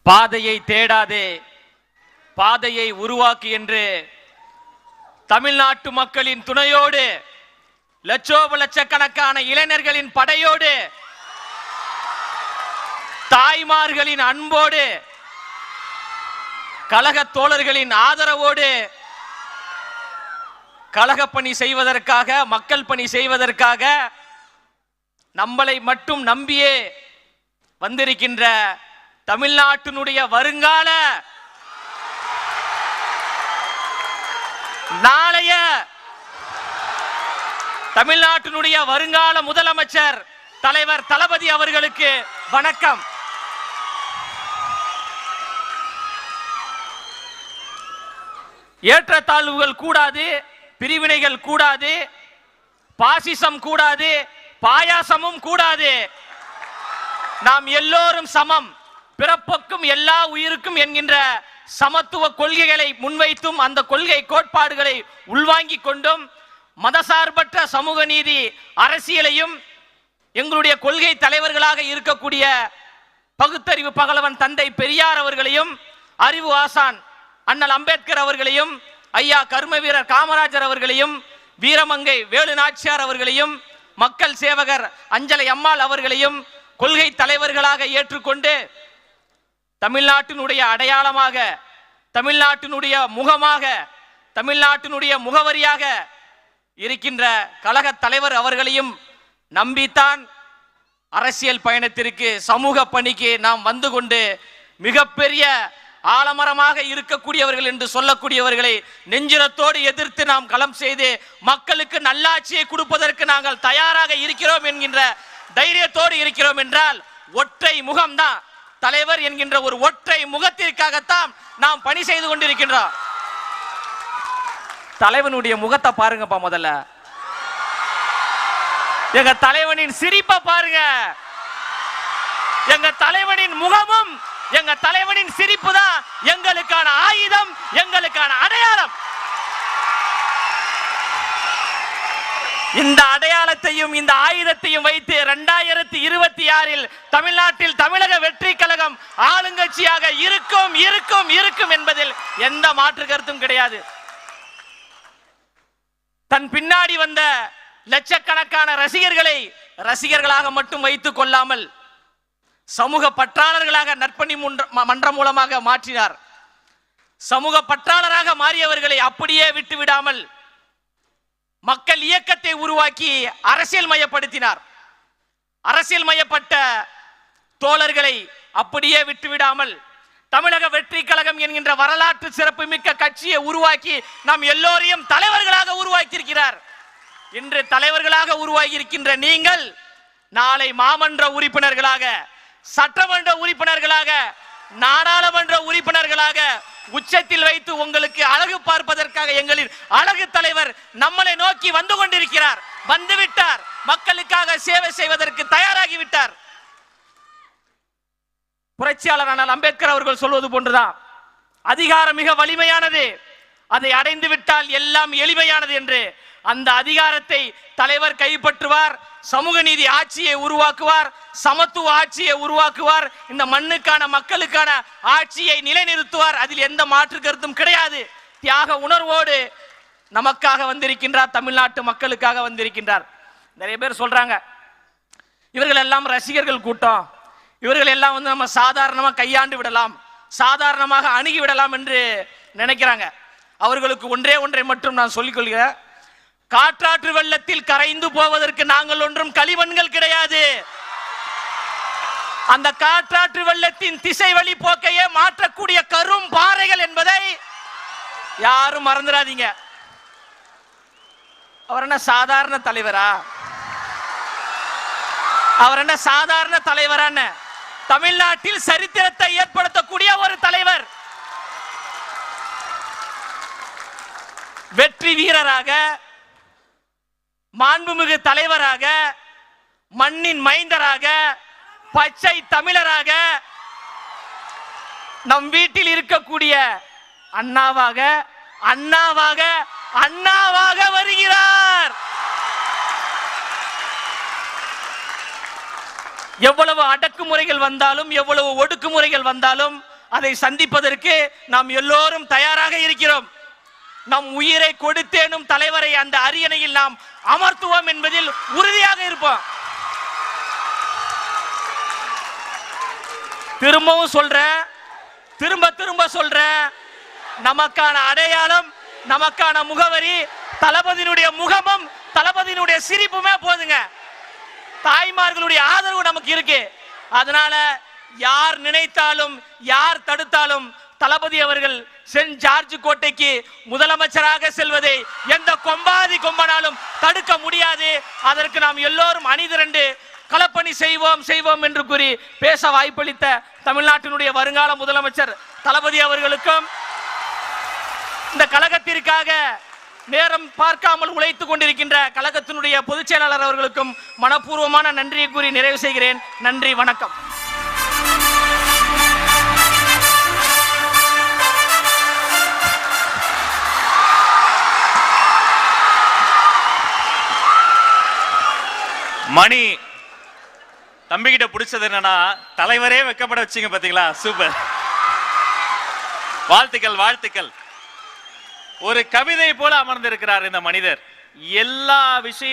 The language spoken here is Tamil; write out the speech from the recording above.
பாதையை தேடாதே, பாதையை உருவாக்கு என்று தமிழ்நாட்டு மக்களின் துணையோடு, லட்சக்கணக்கான இளைஞர்களின் படையோடு, தாய்மார்களின் அன்போடு, கழக தோழர்களின் ஆதரவோடு கழக பணி செய்வதற்காக, மக்கள் பணி செய்வதற்காக நம்மளை மட்டும் நம்பியே வந்திருக்கின்ற தமிழ்நாட்டினுடைய வருங்கால நாளைய தமிழ்நாட்டினுடைய வருங்கால முதலமைச்சர் தலைவர் தளபதி அவர்களுக்கு வணக்கம். ஏற்றத்தாழ்வுகள் கூடாது, பிரிவினைகள் கூடாது, பாசிசம் கூடாது, பாயாசமும் கூடாது. நாம் எல்லோரும் சமம், பிறப்புக்கும் எல்லா உயிருக்கும் என்கின்ற சமத்துவ கொள்கைகளை முன்வைத்தும் அந்த கொள்கை கோட்பாடுகளை உள்வாங்கிக் கொண்டும் மதசார்பற்ற சமூக நீதி அரசியலையும் எங்களுடைய கொள்கை தலைவர்களாக இருக்கக்கூடிய பகுத்தறிவு பகலவன் தந்தை பெரியார் அவர்களையும், அறிவு ஆசான் அண்ணல் அம்பேத்கர் அவர்களையும், ஐயா கர்ம வீரர் காமராஜர் அவர்களையும், வீரமங்கை வேலு நாச்சியார் அவர்களையும், மக்கள் சேவகர் அஞ்சலை அம்மாள் அவர்களையும் கொள்கை தலைவர்களாக ஏற்றுக்கொண்டு தமிழ்நாட்டினுடைய அடையாளமாக, தமிழ்நாட்டினுடைய முகமாக, தமிழ்நாட்டினுடைய முகவரியாக இருக்கின்ற கழக தலைவர் அவர்களையும் நம்பித்தான் அரசியல் பயணத்திற்கு, சமூக பணிக்கு நாம் வந்து கொண்டு மிகப்பெரிய ஆலமரமாக இருக்கக்கூடியவர்கள் என்று சொல்லக்கூடியவர்களை நெஞ்சிரத்தோடு எதிர்த்து நாம் களம் செய்து மக்களுக்கு நல்லாட்சியை கொடுப்பதற்கு நாங்கள் தயாராக இருக்கிறோம் என்கின்ற தைரியத்தோடு இருக்கிறோம் என்றால் ஒற்றை முகம்தான் தலைவர் என்கின்ற ஒரு ஒற்றை முகத்திற்காகத்தான் நாம் பணி செய்து கொண்டிருக்கின்றோம். தலைவனுடைய முகத்தை பாருங்கப்பா, முதல்ல எங்க தலைவனின் சிரிப்பை பாருங்க. எங்க தலைவனின் முகமும் எங்க தலைவனின் சிரிப்பு தான் எங்களுக்கான ஆயுதம், எங்களுக்கான அடையாளம். இந்த அடையாளத்தையும் இந்த ஆயுதத்தையும் வைத்து 2026 தமிழ்நாட்டில் தமிழக வெற்றி கழகம் ஆளுங்கட்சியாக இருக்கும் இருக்கும் இருக்கும் என்பதில் எந்த மாற்று கருத்தும் கிடையாது. தன் பின்னாடி வந்த லட்சக்கணக்கான ரசிகர்களை ரசிகர்களாக மட்டும் வைத்துக் கொள்ளாமல் சமூக பற்றாளர்களாக நற்பணி மன்றம் மூலமாக மாற்றினார். சமூக பற்றாளராக மாறியவர்களை அப்படியே விட்டு விடாமல் மக்கள் இயக்கத்தை உருவாக்கி அரசியல் மயப்படுத்தினார். அரசியல் மயப்பட்ட தோழர்களை அப்படியே விட்டுவிடாமல் தமிழக வெற்றி கழகம் என்கின்ற வரலாற்று சிறப்பு மிக்க கட்சியை உருவாக்கி நாம் எல்லோரையும் தலைவர்களாக உருவாக்கியிருக்கிறார். இன்று தலைவர்களாக உருவாகி இருக்கின்ற நீங்கள் நாளை மாமன்ற உறுப்பினர்களாக, சட்டமன்ற உறுப்பினர்களாக, நாடாளுமன்ற உறுப்பினர்களாக உச்சத்தில் வைத்து உங்களுக்கு அழகு பார்ப்பதற்காக எங்களின் அழகு தலைவர் நம்மளை நோக்கி வந்து கொண்டிருக்கிறார். வந்துவிட்டார். மக்களுக்காக சேவை செய்வதற்கு தயாராகிவிட்டார். புரட்சியாளர் அண்ணல் அம்பேத்கர் அவர்கள் சொல்வது போன்றுதான், அதிகாரம் மிக வலிமையானது, அதை அடைந்து விட்டால் எல்லாம் எளிமையானது என்று. அந்த அதிகாரத்தை தலைவர் கைப்பற்றுவார், சமூக நீதி ஆட்சியை உருவாக்குவார், சமத்துவ ஆட்சியை உருவாக்குவார், இந்த மண்ணுக்கான மக்களுக்கான ஆட்சியை நிலைநிறுத்துவார். அதில் எந்த மாற்று கருத்தும் கிடையாது. தியாக உணர்வோடு நமக்காக வந்திருக்கின்றார், தமிழ்நாட்டு மக்களுக்காக வந்திருக்கின்றார். நிறைய பேர் சொல்றாங்க இவர்கள் எல்லாம் ரசிகர்கள் கூட்டம், இவர்கள் எல்லாம் நம்ம சாதாரணமாக கையாண்டு விடலாம், சாதாரணமாக அணுகி விடலாம் என்று நினைக்கிறாங்க. அவர்களுக்கு ஒன்றை மட்டும் நான் சொல்லிக் கொள்கிறேன். காற்றாற்று வெள்ளத்தில் கரைந்து போவதற்கு நாங்கள் ஒன்றும் களிமண்கள் கிடையாது. அந்த காற்றாற்று வெள்ளத்தின் திசை வழி போக்கையே மாற்றக்கூடிய கரும் பாறைகள் என்பதை யாரும் மறந்துடாதீங்க. அவர் என்ன சாதாரண தலைவரா? அவர் என்ன சாதாரண தலைவரான தமிழ்நாட்டில் சரித்திரத்தை ஏற்படுத்தக்கூடிய ஒரு தலைவர், வெற்றி வீரராக, மாண்புமிகு தலைவராக, மண்ணின் மைந்தராக, பச்சை தமிழராக, நம் வீட்டில் இருக்கக்கூடிய அண்ணாவாக அண்ணாவாக அண்ணாவாக வருகிறார். எவ்வளவு அடக்குமுறைகள் வந்தாலும், எவ்வளவு ஒடுக்குமுறைகள் வந்தாலும் அதை சந்திப்பதற்கு நாம் எல்லோரும் தயாராக இருக்கிறோம். நம் உயிரை கொடுத்தேனும் தலைவரை அந்த அரியணையில் நாம் அமர்த்துவோம் என்பதில் உறுதியாக இருப்போம். திரும்பவும் சொல்றேன், திரும்ப திரும்ப சொல்றேன், நமக்கான அடையாளம், நமக்கான முகவரி தளபதியினுடைய முகமும் தளபதியினுடைய சிரிப்புமே போதுங்க. தாய்மார்களுடைய ஆதரவு நமக்கு இருக்கு. அதனால யார் நினைத்தாலும் யார் தடுத்தாலும் தளபதி அவர்கள் சென்ட் ஜார்ஜ் கோட்டைக்கு முதலமைச்சராக செல்வதை எந்த கொம்பாதி கொம்பனாலும் தடுக்க முடியாது. அதற்கு நாம் எல்லோரும் அணிதிரண்டு களப்பணி செய்வோம் என்று கூறி பேச வாய்ப்பளித்த தமிழ்நாட்டினுடைய வருங்கால முதலமைச்சர் தளபதி அவர்களுக்கும் இந்த கழகத்திற்காக நேரம் பார்க்காமல் உழைத்துக் கொண்டிருக்கின்ற கழகத்தினுடைய பொதுச் செயலாளர் அவர்களுக்கும் மனப்பூர்வமான நன்றியை கூறி நிறைவு செய்கிறேன். நன்றி, வணக்கம். மணி தம்பிக்கிட்ட பிடிச்சது என்னன்னா, தலைவரே வெக்கப்பட வச்சீங்க பாத்தீங்களா? சூப்பர், வாழ்த்துக்கள் வாழ்த்துக்கள். ஒரு கவிதை போல அமர்ந்திருக்கிறார் இந்த மனிதர். எல்லா விஷய